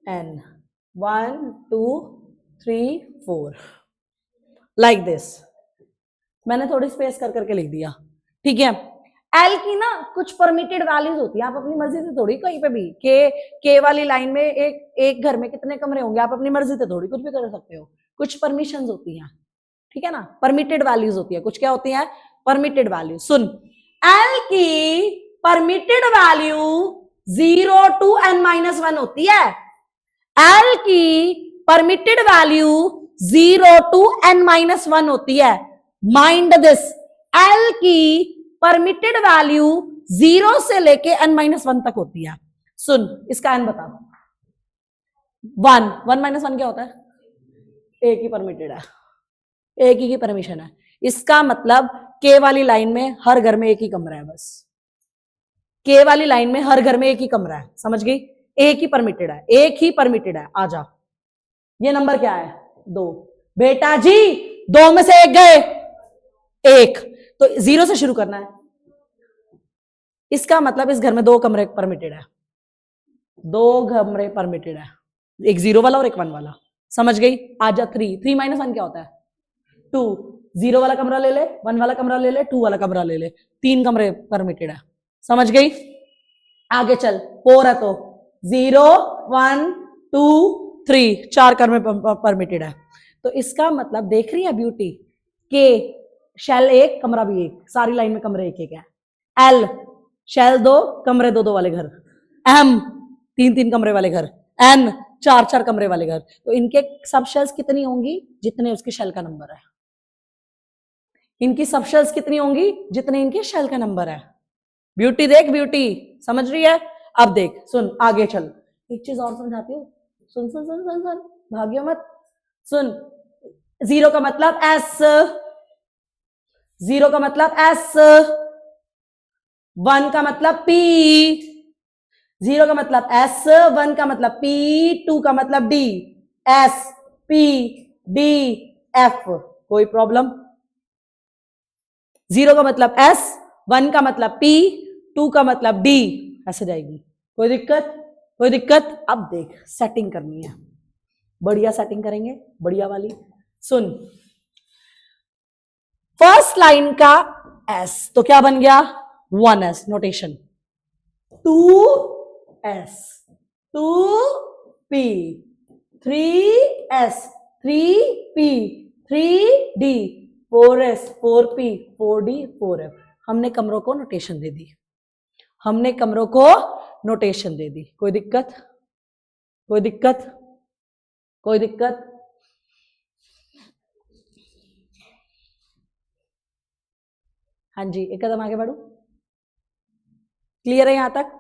N 1 2 3 4 like this. मैंने थोड़ी स्पेस कर करके लिख दिया। ठीक है, एल की ना कुछ परमिटेड वैल्यूज होती है, आप अपनी मर्जी से थोड़ी कहीं पे भी, के वाली लाइन में एक घर में कितने कमरे होंगे, आप अपनी मर्जी से थोड़ी कुछ भी कर सकते हो। कुछ परमिशंस होती हैं, ठीक है ना, परमिटेड वैल्यूज होती है। कुछ क्या होती है? Permitted value. सुन, एल की परमिटेड वैल्यू 0 to n-1 होती है। एल की परमिटेड वैल्यू 0 to n-1 होती है। माइंड दिस, एल की परमिटेड वैल्यू 0 से लेके n-1 तक होती है। सुन, इसका n बता। वन, वन माइनस वन क्या होता है? एक ही परमिटेड है, एक ही की परमिशन है। इसका मतलब के वाली लाइन में हर घर में एक ही कमरा है, बस के वाली लाइन में हर घर में एक ही कमरा है, समझ गई? एक ही परमिटेड है, एक ही परमिटेड है। आ जा, ये नंबर क्या है? 2। बेटा जी 2 में से 1 गए, 1, तो 0 से शुरू करना है। इसका मतलब इस घर में 2 कमरे परमिटेड है, 2 कमरे परमिटेड है, एक 0 वाला और एक 1 वाला, समझ गई? आजा 3, 3 माइनस 1 क्या होता है? 2, 0 वाला कमरा ले ले, 1 वाला कमरा ले ले, 2 वाला कमरा ले ले, 3 कमरे परमिटेड है, समझ गई? आगे चल, 4 है तो 0 1 2 3, 4 कमरे परमिटेड है। तो इसका मतलब देख रही है ब्यूटी के शेल 1 कमरा भी 1, सारी लाइन में कमरे 1 1 है। एल शेल 2 कमरे 2 2 वाले घर, एम 3 3 कमरे वाले घर, एन 4 4 कमरे वाले घर। तो इनके सब शेल्स कितनी होंगी? जितने उसके शेल का नंबर है। इनकी सब शेल्स कितनी होंगी? जितने इनके शेल का नंबर है। ब्यूटी देख, ब्यूटी समझ रही है? अब देख, सुन, आगे चल, एक चीज और समझाती हूँ, सुन सुन सुन सुन सुन, भागियो मत, सुन। 0 का मतलब एस, 0 का मतलब एस, 1 का मतलब पी, 0 का मतलब एस, 1 का मतलब पी, 2 का मतलब D, S P D F. कोई प्रॉब्लम? 0 का मतलब एस, 1 का मतलब पी, 2 का मतलब डी, ऐसे जाएगी। कोई दिक्कत? कोई दिक्कत? अब देख, सेटिंग करनी है, बढ़िया सेटिंग करेंगे, बढ़िया वाली। सुन, फर्स्ट लाइन का एस तो क्या बन गया? 1s notation, 2s 2p, 3s 3p 3d, 4s 4p 4d 4f। हमने कमरों को नोटेशन दे दी, हमने कमरों को नोटेशन दे दी। कोई दिक्कत? कोई दिक्कत? कोई दिक्कत? हाँ जी, एक कदम आगे बढ़ो। क्लियर है यहां तक?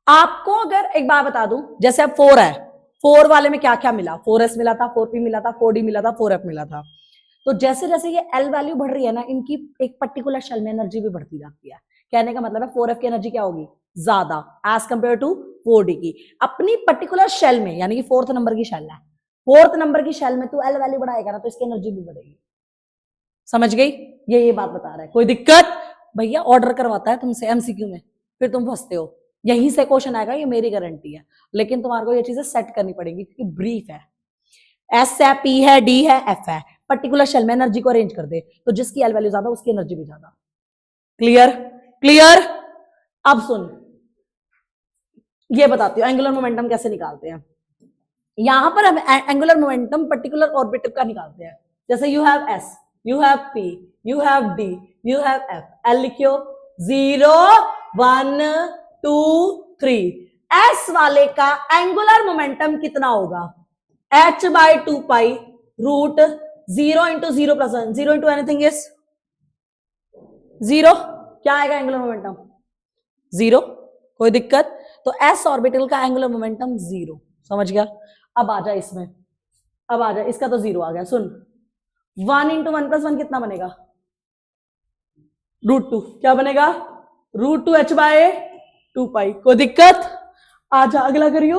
आपको अगर एक बात बता दूं, जैसे अब 4 है, 4 वाले में क्या क्या मिला? 4s मिला था, 4p मिला था, 4d मिला था, 4f मिला था। तो जैसे जैसे ये एल वैल्यू बढ़ रही है ना, इनकी एक पर्टिकुलर शेल में एनर्जी भी बढ़ती जाती है। कहने का मतलब है 4f की एनर्जी क्या होगी? ज्यादा एज कंपेयर टू 4d की। अपनी पर्टिकुलर शेल में, यानी कि 4th नंबर की शेल है, 4th नंबर की शेल में तू एल वैल्यू बढ़ाएगा ना, तो इसकी एनर्जी भी बढ़ेगी। समझ गई? ये बात बता रहा है। कोई दिक्कत? भैया ऑर्डर करवाता है तुमसे एमसीक्यू में, फिर तुम फंसते हो। यहीं से क्वेश्चन आएगा, ये मेरी गारंटी है। लेकिन तुम्हारे को ये चीजें सेट करनी पड़ेगी, क्योंकि ब्रीफ है। एस है, पी है, डी है, एफ है, पर्टिकुलर शेल में एनर्जी को अरेंज कर दे, तो जिसकी एल वैल्यू ज्यादा उसकी एनर्जी भी ज्यादा। क्लियर? क्लियर? अब सुन, ये बताती हूँ एंगुलर मोमेंटम कैसे निकालते हैं। यहां पर हम एंगुलर मोमेंटम पर्टिकुलर ऑर्बिटल का निकालते हैं। जैसे you have S, you have P, you have D, you have F, L लिखियो 0 1 2 3। एस वाले का एंगुलर मोमेंटम कितना होगा? h/2 root 0 into 0 plus 1, 0 into anything is 0। क्या आएगा एंगुलर मोमेंटम? 0। कोई दिक्कत? तो एस ऑर्बिटल का एंगुलर मोमेंटम 0। समझ गया? अब आ जा इसमें, अब आ जा, इसका तो 0 आ गया। सुन, 1 इंटू 1 प्लस 1 कितना बनेगा? √2। क्या बनेगा? √2 h/2 पाई। कोई दिक्कत? आजा अगला करियो,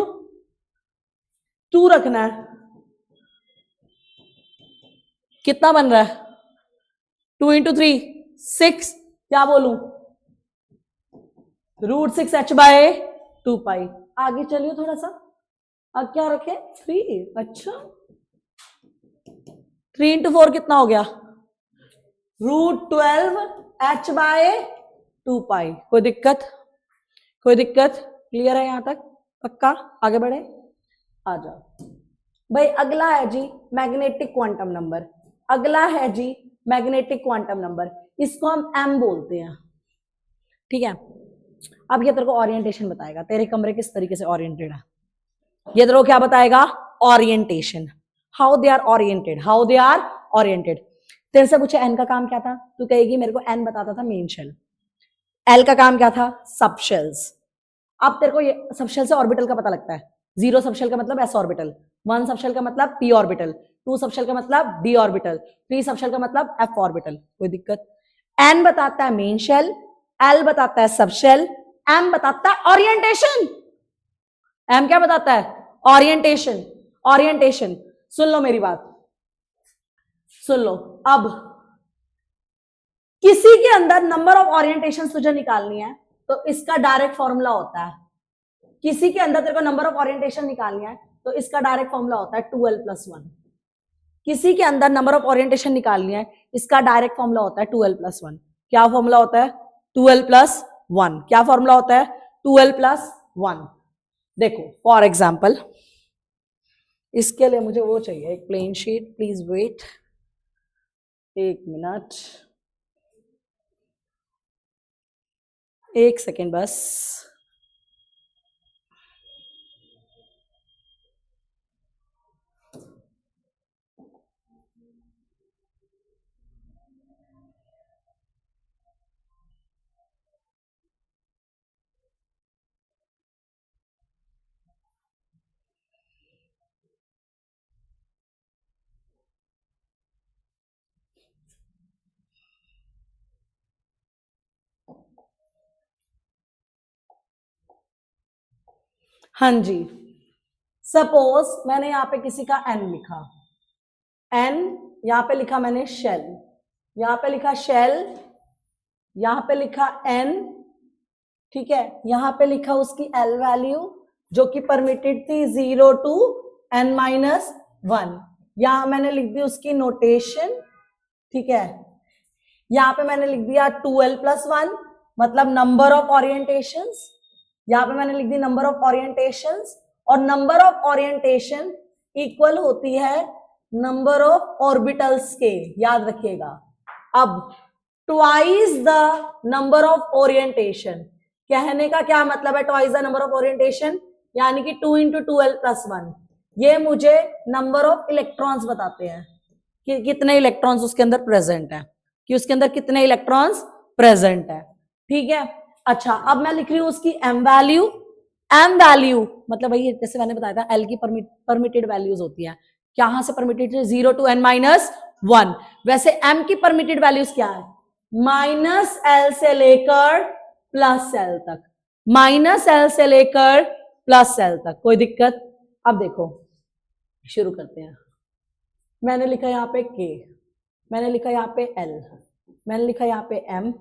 2 रखना है, कितना बन रहा है? 2 इंटू 3 6। क्या बोलूं? √6 h/2 पाई। आगे चलियो थोड़ा सा, अब क्या रखे? 3। अच्छा, 3 इंटू 4 कितना हो गया? √12 h/2 पाई। कोई दिक्कत? कोई दिक्कत? क्लियर है यहां तक? पक्का? आगे बढ़े, आ जाओ भाई। अगला है जी मैग्नेटिक क्वांटम नंबर। अगला है जी मैग्नेटिक क्वांटम नंबर, इसको हम एम बोलते हैं। ठीक है? अब ये तेरे को ओरिएंटेशन बताएगा, तेरे कमरे किस तरीके से ओरिएंटेड है। ये तेरे को क्या बताएगा? Orientation. How they are oriented, how they are oriented. तेरे से पूछे एन का काम क्या था, तू कहेगी मेरे को एन बताता था मेन शेल। एल का काम क्या था, सब शेल्स। अब तेरे को ये सब शेल से ऑर्बिटल का पता लगता है। 0 सब शेल का मतलब एस ऑर्बिटल, 1 सब शेल का मतलब पी ऑर्बिटल, 2 सब शेल का मतलब डी ऑर्बिटल, 3 सब शेल का मतलब एफ ऑर्बिटल। कोई दिक्कत। एन बताता है मेन शेल, एल बताता है सब शेल, एम बताता है ओरिएंटेशन। एम क्या बताता है, ओरिएंटेशन। ओरिएंटेशन सुन लो मेरी बात, सुन लो। अब किसी के अंदर नंबर ऑफ ओरिएंटेशन तुझे निकालनी है तो इसका डायरेक्ट फॉर्मूला होता है, किसी के अंदर तेरे को नंबर ऑफ ओरिएंटेशन निकालनी है तो इसका डायरेक्ट फॉर्मूला होता है 2l+1। किसी के अंदर नंबर ऑफ ओरिएंटेशन निकालनी है, इसका डायरेक्ट फॉर्मूला होता है 2l+1। क्या फॉर्मूला होता है, 2l+1। क्या फॉर्मूला होता है, 2l+1। देखो फॉर एग्जाम्पल, इसके लिए मुझे वो चाहिए एक plane sheet, please wait 1 minute, 1 second बस। हाँ जी, सपोज मैंने यहां पे किसी का एन लिखा, एन यहां पे लिखा मैंने शेल, यहां पे लिखा शेल, यहां पे लिखा एन, ठीक है, यहां पे लिखा उसकी एल वैल्यू जो कि परमिटेड थी 0 to n-1। यहां मैंने लिख दी उसकी नोटेशन, ठीक है, यहां पे मैंने लिख दिया 2l+1 मतलब नंबर ऑफ ओरिएंटेशंस। यहां पे मैंने लिख दी नंबर ऑफ ओरिएंटेशंस, और नंबर ऑफ ओरिएंटेशन इक्वल होती है नंबर ऑफ ऑर्बिटल्स के, याद रखिएगा। अब twice the number of orientation, कहने का क्या मतलब है twice the number of orientation, यानी कि 2 × 2l+1। ये मुझे नंबर ऑफ इलेक्ट्रॉन्स बताते हैं कि कितने इलेक्ट्रॉन्स उसके अंदर प्रेजेंट है, कि उसके अंदर कितने इलेक्ट्रॉन्स प्रेजेंट है, ठीक है। अच्छा, अब मैं लिख रही हूं उसकी एम वैल्यू। एम वैल्यू मतलब भाई जैसे मैंने बताया था एल की परमिटेड वैल्यूज होती है, कहां से परमिटेड, 0 to n-1। वैसे एम की परमिटेड वैल्यूज क्या है, -l से लेकर +l तक, -l से लेकर +l तक। कोई दिक्कत। अब देखो शुरू करते हैं। मैंने लिखा यहाँ पे k, मैंने लिखा यहाँ पे l, मैंने लिखा यहाँ पे m,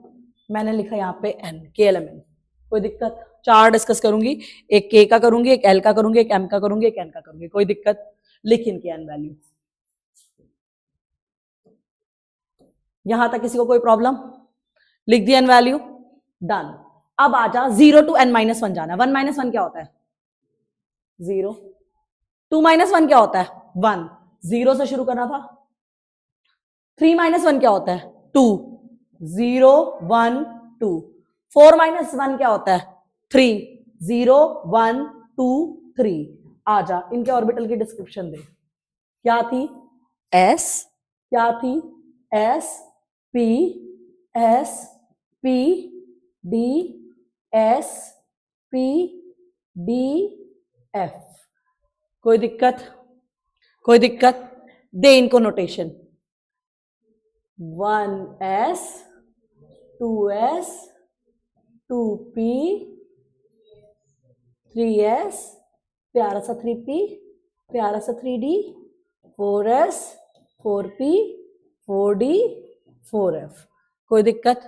मैंने लिखा यहाँ पे n, k एलिमेंट। कोई दिक्कत। 4 डिस्कस करूंगी, एक k का करूंगी, एक l का करूंगी, एक m का करूंगी, एक n का करूंगी। कोई दिक्कत। लिख इनकी n वैल्यू। यहां तक किसी को कोई प्रॉब्लम, लिख दी n वैल्यू, डन। अब आ जा 0 to n-1 जाना। 1 - 1 क्या होता है, 0। 2 - 1 क्या होता है, 1, 0 से शुरू करना था। 3 - 1 क्या होता है, 2, 0 1 2। 4 - 1 क्या होता है, 3, 0 1 2 3। आ जा, इनके ऑर्बिटल की डिस्क्रिप्शन दे। क्या थी, s, क्या थी, s p s p d s p d f। कोई दिक्कत, कोई दिक्कत। दे इनको notation, 1s 2s 2p 3s प्यारा सा 3p प्यारा सा 3d 4s 4p 4d 4f। कोई दिक्कत।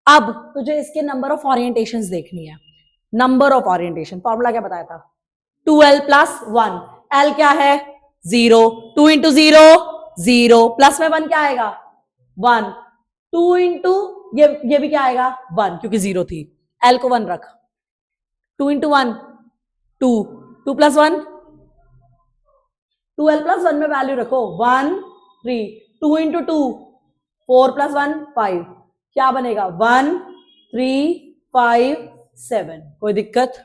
अब तुझे इसके नंबर ऑफ ओरिएंटेशंस देखनी है। नंबर ऑफ ओरिएंटेशन फॉर्मूला क्या बताया था, 2l+1। l क्या है, 0, 2 × 0 0, प्लस में 1 क्या आएगा, 1, 2 इंटू ये भी क्या आएगा, 1, क्योंकि 0 थी। l को 1 रख, 2 × 1 2, 2 + 1 2l+1 में वैल्यू रखो 1 3, 2 × 2 4 + 1 5, क्या बनेगा 1 3 5 7। कोई दिक्कत।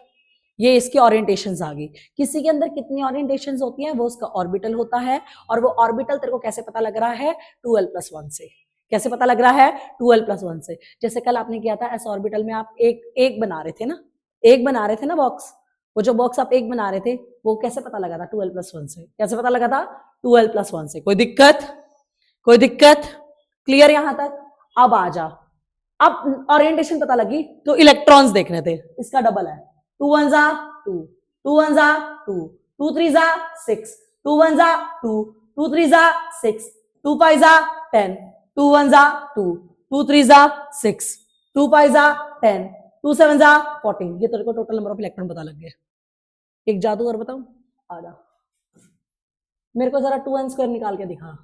ये इसकी ओरिएंटेशंस आ गई। किसी के अंदर कितनी ओरिएंटेशंस होती हैं, वो उसका ऑर्बिटल होता है, और वो ऑर्बिटल तेरे को कैसे पता लग रहा है, 2l+1 से। कैसे पता लग रहा है, 2l+1 से। जैसे कल आपने किया था, एस ऑर्बिटल में आप एक बना रहे थे ना, एक बना रहे थे ना बॉक्स, वो जो बॉक्स आप एक बना रहे थे वो कैसे पता लगा था, 2l+1 से। कैसे पता लगा था, 2l+1 से। कोई दिक्कत, कोई दिक्कत, क्लियर यहां तक। अब आ जा, अब ओरिएंटेशन पता लगी तो इलेक्ट्रॉन्स देखने थे, इसका डबल है, 2 1 जा 2, 2 1 जा 2, 2 3 जा 6, 2 1 जा 2, 2 3 जा 6, 2 5 जा 10, 2 1 जा 2, 2 3 जा 6, 2 5 जा 10, 2 7 जा 14। ये तेरे को टोटल नंबर ऑफ इलेक्ट्रॉन पता लग गए। एक जादू और बताऊं, आ जा, मेरे को जरा 2n² निकाल के दिखा।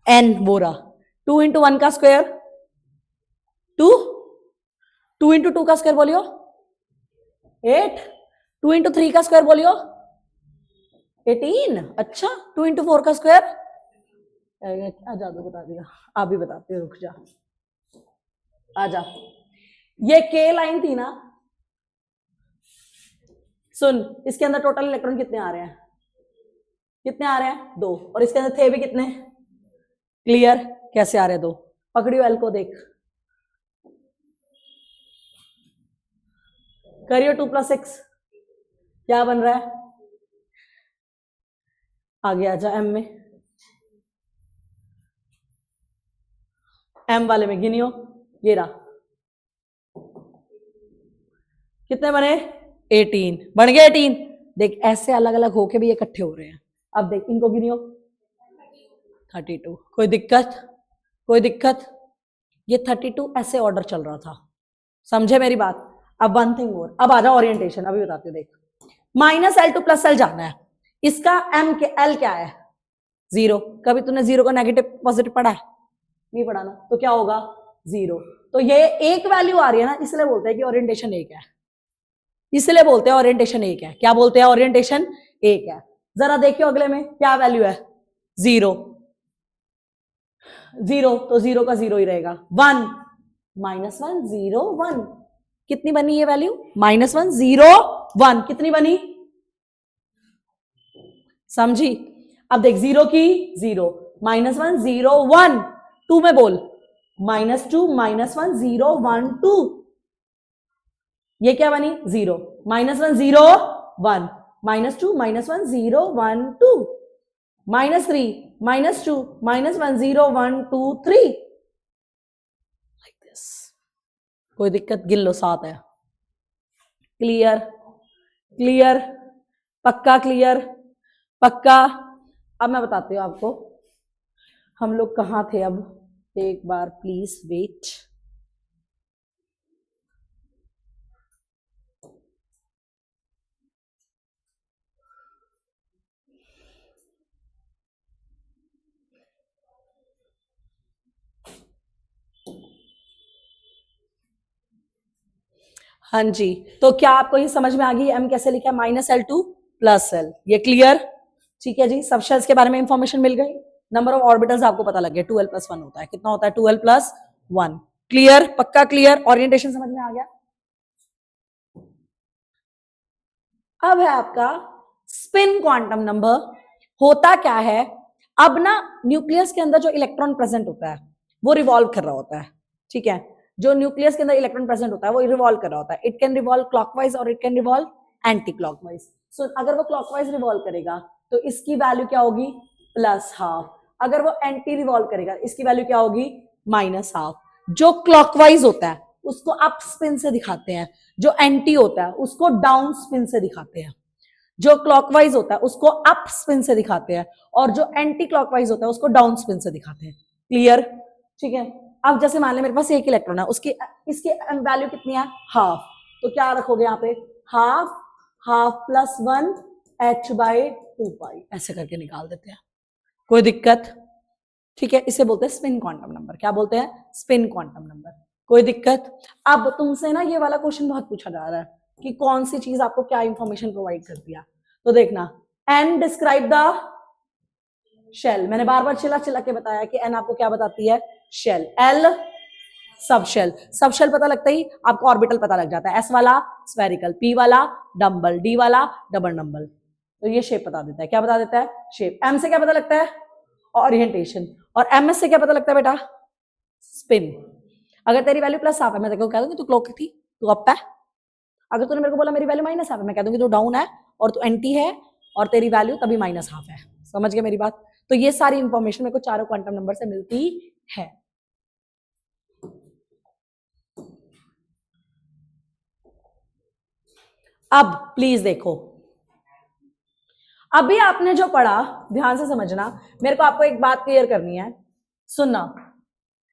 n बोरा, 2 × 1 का स्क्वायर 2, 2 × 2 का स्क्वायर बोलियो 8, 2 × 3 का स्क्वायर बोलियो 18। अच्छा, 2 × 4 का स्क्वायर, जादू बता दिया, आप भी बताते हो, रुक जा, आ जा। ये K लाइन थी ना, सुन, इसके अंदर टोटल इलेक्ट्रॉन कितने आ रहे हैं, कितने आ रहे हैं, 2, और इसके अंदर थे भी कितने, क्लियर, कैसे आ रहे हैं 2, पकड़ियो L को, देख करियो, 2 + 6 क्या बन रहा है, आगे आ जा M में, M वाले में गिनियो, ये रहा, कितने बने, 18 बन गए, 18। देख ऐसे अलग अलग होके भी इकट्ठे हो रहे हैं। अब देख इनको गिनियो, 32। कोई दिक्कत, कोई दिक्कत, ये 32 ऐसे ऑर्डर चल रहा था, समझे मेरी बात। अब 1 थिंग और, अब आ जाओ ओरिएंटेशन, अभी बताती हूँ, देख -L2 + L जाना है, इसका M के L क्या है, 0। कभी तूने 0 को नेगेटिव पॉजिटिव पढ़ा है, नहीं पढ़ा ना, तो क्या होगा 0। तो ये एक वैल्यू आ रही है ना, इसलिए बोलते हैं कि ओरिएंटेशन 1 है, इसलिए बोलते हैं ओरिएंटेशन 1 है। क्या बोलते हैं, ओरिएंटेशन 1 है। जरा देखियो अगले में क्या वैल्यू है, 0, 0, तो 0 का 0 ही रहेगा। 1 -1 0 1, कितनी बनी ये वैल्यू, -1 0 1, कितनी बनी, समझी। अब देख 0 की 0, -1 0 1, 2 में बोल, -2 -1 0 1 2, ये क्या बनी 0, -1 0 1, -2 -1 0 1 2, -3 -2 -1 0 1 2 3, लाइक दिस। कोई दिक्कत, गिन लो, 7 है। क्लियर, क्लियर, पक्का क्लियर, पक्का। अब मैं बताती हूँ आपको हम लोग कहाँ थे। अब एक बार प्लीज वेट। हाँ जी, तो क्या आपको ये समझ में आ गई, M कैसे लिखा है, -L2 + L। ये क्लियर, ठीक है जी। सब शेल्स के बारे में इंफॉर्मेशन मिल गई, नंबर ऑफ ऑर्बिटल्स आपको पता लग गया, 2l+1 होता है। कितना होता है, 2l+1। क्लियर, पक्का क्लियर, ओरिएंटेशन समझ में आ गया। अब है आपका स्पिन क्वांटम नंबर। होता क्या है, अब ना न्यूक्लियस के अंदर जो इलेक्ट्रॉन प्रेजेंट होता है वो रिवॉल्व कर रहा होता है, ठीक है। जो न्यूक्लियस के अंदर इलेक्ट्रॉन प्रेजेंट होता है वो रिवॉल्व कर रहा होता है। इट कैन रिवॉल्व क्लॉकवाइज और it can revolve anticlockwise. So अगर वो क्लॉकवाइज रिवॉल्व करेगा तो इसकी वैल्यू क्या होगी, +12। अगर वो एंटी रिवॉल्व करेगा इसकी वैल्यू क्या होगी, -12। जो क्लॉकवाइज होता है उसको अप स्पिन से दिखाते हैं, जो एंटी होता है उसको डाउन स्पिन से दिखाते हैं। जो क्लॉकवाइज होता है उसको अप स्पिन से दिखाते हैं और जो एंटी क्लॉकवाइज होता है उसको डाउन स्पिन से दिखाते हैं। क्लियर, ठीक है। अब जैसे मान ले मेरे पास एक इलेक्ट्रॉन है, उसकी इसकी वैल्यू कितनी है, ½ तो क्या रखोगे यहाँ पे, ½ +1 h/2π, ऐसे करके निकाल देते हैं। कोई दिक्कत, ठीक है। इसे बोलते हैं स्पिन क्वांटम नंबर। क्या बोलते हैं, स्पिन क्वांटम नंबर। कोई दिक्कत। अब तुमसे ना ये वाला क्वेश्चन बहुत पूछा जा रहा है कि कौन सी चीज आपको क्या इंफॉर्मेशन प्रोवाइड कर दिया। तो देखना, एन डिस्क्राइब द शेल। मैंने बार बार चिल्ला चिल्ला के बताया कि एन आपको क्या बताती है, shell. L subshell, subshell पता लगता ही आपको ऑर्बिटल पता लग जाता है। एस वाला स्फेरिकल, पी वाला डम्बल, डी वाला डबल डम्बल। तो ये शेप बता देता है। क्या बता देता है? शेप। एम से क्या पता लगता है? ओरिएंटेशन। और एम एस से क्या पता लगता है बेटा? स्पिन। अगर तेरी वैल्यू प्लस हाफ है, मैं तेरे को कह दूंगी तू क्लॉक थी, तू अप है। अगर तूने मेरे को बोला मेरी वैल्यू माइनस हाफ है, मैं कह दूंगी तू डाउन है और तू एंटी है और तेरी वैल्यू तभी माइनस हाफ है। समझ गए मेरी बात? तो ये सारी इंफॉर्मेशन मेरे को चारों क्वांटम नंबर से मिलती है। अब प्लीज देखो, अभी आपने जो पढ़ा ध्यान से समझना, मेरे को आपको एक बात क्लियर करनी है, सुनना।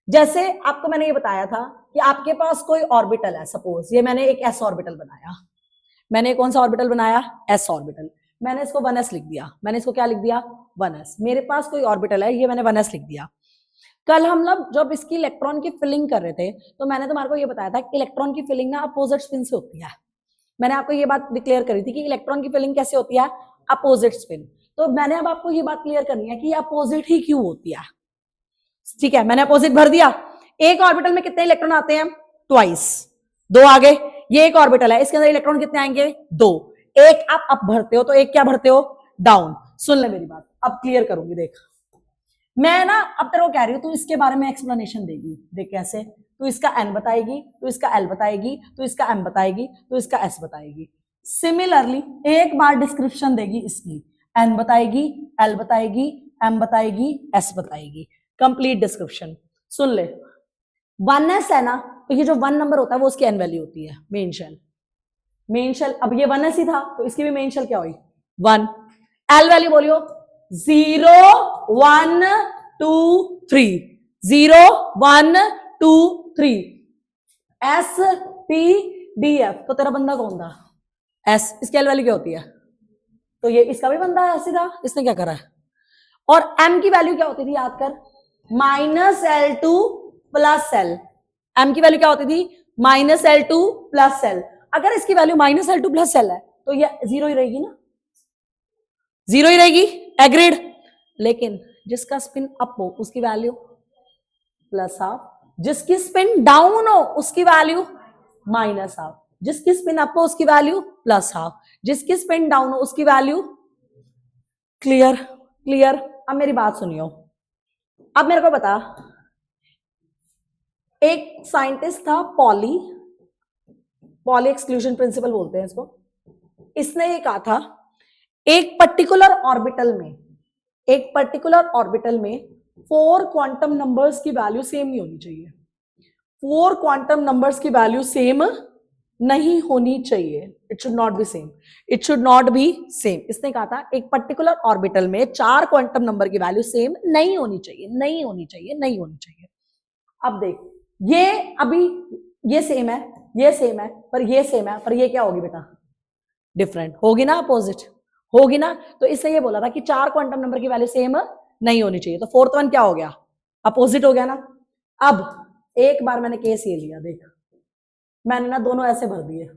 जैसे आपको मैंने ये बताया था कि आपके पास कोई ऑर्बिटल है, सपोज ये मैंने एक एस ऑर्बिटल बनाया। मैंने कौन सा ऑर्बिटल बनाया? S orbital. मैंने इसको 1s लिख दिया। मैंने इसको क्या लिख दिया? 1s। मेरे पास कोई ऑर्बिटल है, ये मैंने 1s लिख दिया। कल हम लोग जब इसकी इलेक्ट्रॉन की फिलिंग कर रहे थे तो मैंने तुम्हारे को ये बताया था कि इलेक्ट्रॉन की फिलिंग ना अपोजिट स्पिन से होती है। मैंने आपको ये बात डिक्लेयर करी थी कि इलेक्ट्रॉन की फिलिंग कैसे होती है? Opposite spin. तो मैंने अब आपको ये बात क्लियर करनी है कि ये अपोजिट ही क्यों होती है। ठीक है, मैंने अपोजिट भर दिया। एक ऑर्बिटल में कितने इलेक्ट्रॉन आते हैं? ट्वाइस, 2 आ गए। ये एक ऑर्बिटल है, इसके अंदर इलेक्ट्रॉन कितने आएंगे? 2। एक आप अप भरते हो तो एक क्या भरते हो? डाउन। सुन ले मेरी बात, अब क्लियर करूंगी। देख, मैं ना अब तेरे को कह रही हूं, तू इसके बारे में एक्सप्लेनेशन देगी। देख कैसे, तू इसका एन बताएगी, तू इसका एल बताएगी, तू इसका एम बताएगी, तू इसका एस बताएगी। सिमिलरली एक बार डिस्क्रिप्शन देगी इसकी, एन बताएगी, एल बताएगी, एम बताएगी, एस बताएगी, कंप्लीट डिस्क्रिप्शन। सुन ले, 1s है ना, तो ये जो 1 नंबर होता है वो उसकी एन वैल्यू होती है, मेन शेल। मेन शेल, अब ये 1s ही था तो इसकी भी मेन शेल क्या हुई? 1। एल वैल्यू बोलियो 0 1 2 3, 0 1 2 3। एस टी डी एफ, तो तेरा बंदा कौन था? एस। इसकी एल वैल्यू क्या होती है? तो ये इसका भी बंदा है सीधा, इसने क्या करा है? और एम की वैल्यू क्या होती थी? याद कर, -L2 + L। एम की वैल्यू क्या होती थी? -L2 + L। अगर इसकी वैल्यू -L2 + L है तो ये 0 ही रहेगी ना, 0 ही रहेगी। एग्रीड। लेकिन जिसका स्पिन अप हो उसकी वैल्यू +हाफ, जिसकी स्पिन डाउन हो उसकी वैल्यू -हाफ, जिसकी स्पिन अप हो उसकी वैल्यू +हाफ, जिसकी स्पिन डाउन हो उसकी वैल्यू। क्लियर? क्लियर? अब मेरी बात सुनियो। अब मेरे को बता, एक साइंटिस्ट था पॉली एक्सक्लूजन प्रिंसिपल बोलते हैं इसको। इसने ये कहा था एक पर्टिकुलर ऑर्बिटल में 4 क्वांटम नंबर्स की वैल्यू सेम नहीं होनी चाहिए। 4 क्वांटम नंबर्स की वैल्यू सेम नहीं होनी चाहिए। It should not be same, it should not be same. इसने कहा था एक पर्टिकुलर ऑर्बिटल में 4 क्वांटम नंबर की वैल्यू सेम नहीं होनी चाहिए, नहीं होनी चाहिए, नहीं होनी चाहिए। अब देख, ये अभी ये सेम है, ये सेम है, पर ये सेम है, पर ये क्या होगी बेटा? डिफरेंट होगी ना, अपोजिट होगी ना। तो इससे ये बोला था कि 4 क्वांटम नंबर की वैल्यू सेम नहीं होनी चाहिए, तो 4th वन क्या हो गया? अपोजिट हो गया ना। अब एक बार मैंने केस ये लिया, देख मैंने ना दोनों ऐसे भर दिए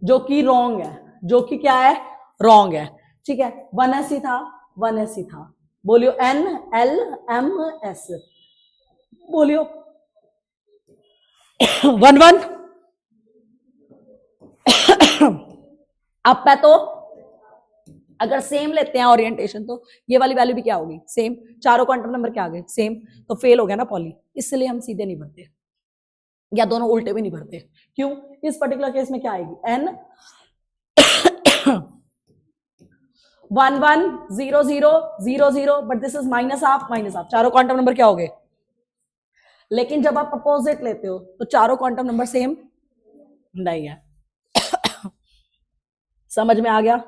जो कि रॉन्ग है, जो कि क्या है? रॉन्ग है। ठीक है, 1s ही था, 1s ही था। बोलियो N L M S, बोलियो 1 1 अब है। तो अगर सेम लेते हैं ओरिएंटेशन तो ये वाली वैल्यू भी क्या होगी? सेम। चारों क्वांटम नंबर क्या आ गए? सेम। तो फेल हो गया ना पॉली, इसलिए हम सीधे नहीं भरते या दोनों उल्टे भी नहीं भरते। क्यों? इस पर्टिकुलर केस में क्या आएगी? N 1 1 0 0 0 0, but this is -half. चारों क्वांटम नंबर क्या हो गए? लेकिन जब आप अपोजिट लेते हो तो चारों क्वांटम नंबर सेम नहीं है। समझ में आ गया?